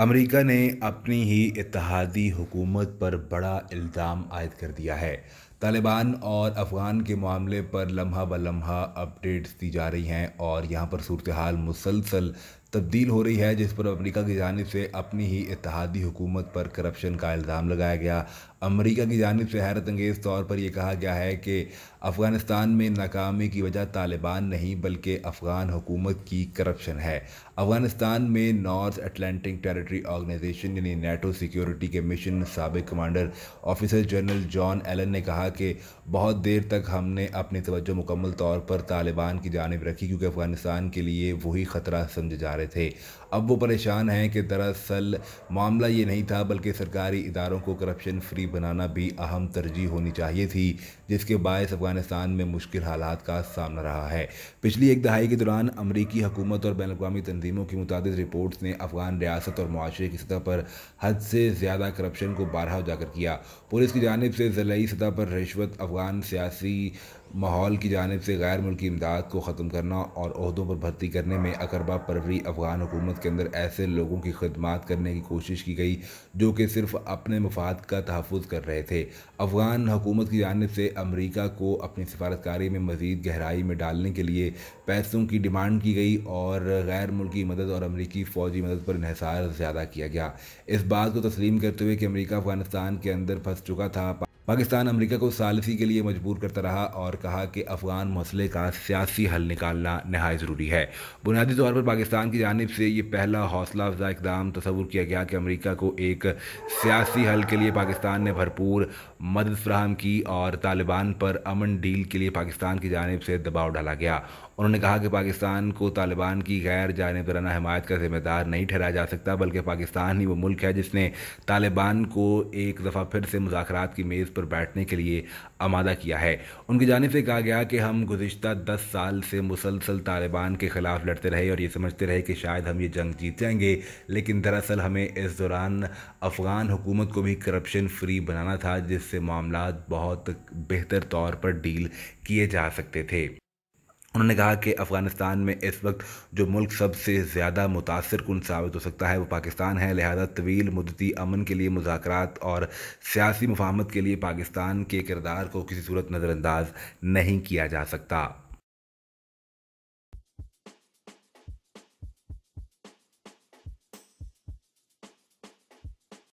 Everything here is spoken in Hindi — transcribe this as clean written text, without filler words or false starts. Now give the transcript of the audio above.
अमेरिका ने अपनी ही इत्तेहादी हुकूमत पर बड़ा इल्ज़ाम आयद कर दिया है। तालिबान और अफ़गान के मामले पर लम्हा ब लम्हा अपडेट्स दी जा रही हैं और यहाँ पर सूरत हाल मुसलसल तब्दील हो रही है, जिस पर अमेरिका की जानिब से अपनी ही इत्तेहादी हुकूमत पर करप्शन का इल्ज़ाम लगाया गया। अमेरिका की जानिब से हैरत अंगेज़ तौर पर यह कहा गया है कि अफ़गानिस्तान में नाकामी की वजह तालिबान नहीं बल्कि अफ़गान हुकूमत की करप्शन है। अफ़गानिस्तान में नॉर्थ अटलांटिक टेरिटरी ऑर्गेनाइजेशन यानी नेटो सिक्योरिटी के मिशन साबिक commander officer general John Allen ने कहा कि बहुत देर तक हमने अपनी तवज्जो मुकम्मल तौर पर तालिबान की जानिब रखी क्योंकि अफ़गानिस्तान के लिए वही ख़तरा समझे जा रहे थे। अब वो परेशान हैं कि दरअसल मामला ये नहीं था बल्कि सरकारी इदारों को करप्शन फ्री बनाना भी अहम तरजीह होनी चाहिए थी, जिसके बायस अफ़गानिस्तान में मुश्किल हालात का सामना रहा है। पिछली एक दहाई के दौरान अमरीकी हुकूमत और बैनुल-अक़वामी तंजीमों की मुतादिद रिपोर्ट्स ने अफ़गान रियासत और मुआशरे की सतह पर हद से ज़्यादा करप्शन को बारहा उजागर किया। पुलिस की जानिब से ज़िलाई सतह पर रिश्वत, अफ़गान सियासी माहौल की जानिब से गैर मुल्की इमदाद को ख़त्म करना और ओहदों पर भर्ती करने में अकरबा परवरी अफ़गान हुकूमत के अंदर ऐसे लोगों की खिदमत करने की कोशिश की गई जो कि सिर्फ अपने मफाद का तहफ़्फ़ुज़ कर रहे थे। अफ़गान हुकूमत की जानिब से अमरीका को अपनी सिफारतकारी में मज़ीद गहराई में डालने के लिए पैसों की डिमांड की गई और गैर मुल्की मदद और अमरीकी फ़ौजी मदद पर इन्हिसार ज़्यादा किया गया। इस बात को तस्लीम करते हुए कि अमरीका अफ़गानिस्तान के अंदर फंस चुका था, पाकिस्तान अमेरिका को सालिसी के लिए मजबूर करता रहा और कहा कि अफ़गान मसले का सियासी हल निकालना नहायत ज़रूरी है। बुनियादी तौर पर पाकिस्तान की जानिब से ये पहला हौसला अफजा इक़दाम तस्वुर किया गया कि अमेरिका को एक सियासी हल के लिए पाकिस्तान ने भरपूर मदद फराहम की और तालिबान पर अमन डील के लिए पाकिस्तान की जानिब से दबाव डाला गया। उन्होंने कहा कि पाकिस्तान को तालिबान की गैर जानिबदाराना हिमायत का जिम्मेदार नहीं ठहराया जा सकता बल्कि पाकिस्तान ही वो मुल्क है जिसने तालिबान को एक दफ़ा फिर से मुज़ाकरात की मेज़ पर बैठने के लिए आमादा किया है। उनकी जानिब से कहा गया कि हम गुज़िश्ता 10 साल से मुसलसल तालिबान के ख़िलाफ़ लड़ते रहे और ये समझते रहे कि शायद हम ये जंग जीत जाएंगे, लेकिन दरअसल हमें इस दौरान अफ़गान हुकूमत को भी करप्शन फ्री बनाना था जिससे मामला बहुत बेहतर तौर पर डील किए जा सकते थे। उन्होंने कहा कि अफ़गानिस्तान में इस वक्त जो मुल्क सबसे ज़्यादा मुतासर कुन साबित हो सकता है वो पाकिस्तान है, लिहाजा तवील मुद्दती अमन के लिए मुज़ाकरात और सियासी मुफाहमत के लिए पाकिस्तान के किरदार को किसी सूरत नज़रअंदाज नहीं किया जा सकता।